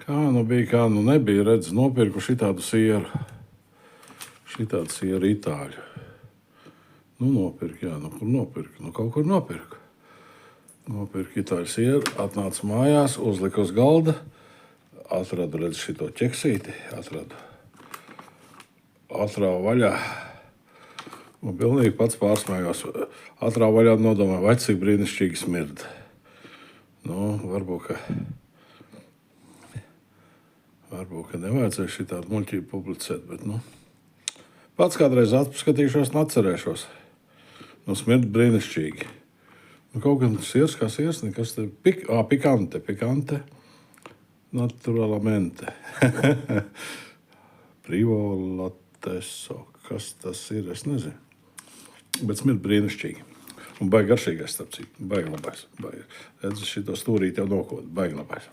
Kā nu bija, kā nu nebija, redz, nopirku šitādu sieru. Šitādu sieru itāļu. Nu, nopirku, jā, nu, kur nopirku? Nu, kaut kur nopirku. Nopirku itāļu sieru, atnācu mājās, uzliku uz galda, atradu, redz, šito ķeksīti, atrāvu vaļā. Un pilnīgi pats pārsmējos. Atrāvu vaļā un nodomāju, vai cik brīnišķīgi smird. Nu, varbūt, ka nevajadzēja šitādu muļķību publicēt, bet, nu, pats kādreiz atskatīšos un atcerēšos. Nu, smird brīnišķīgi. Nu, kaut gan siers kā siers, nekas te pikante. Naturalamente. Privolateso. Kas tas ir? Es nezinu. Bet smird brīnišķīgi. Un baigi garšīgais, starp citu. Baigi labais. Redzi, šito stūrīt jau nokot. Baigi labais.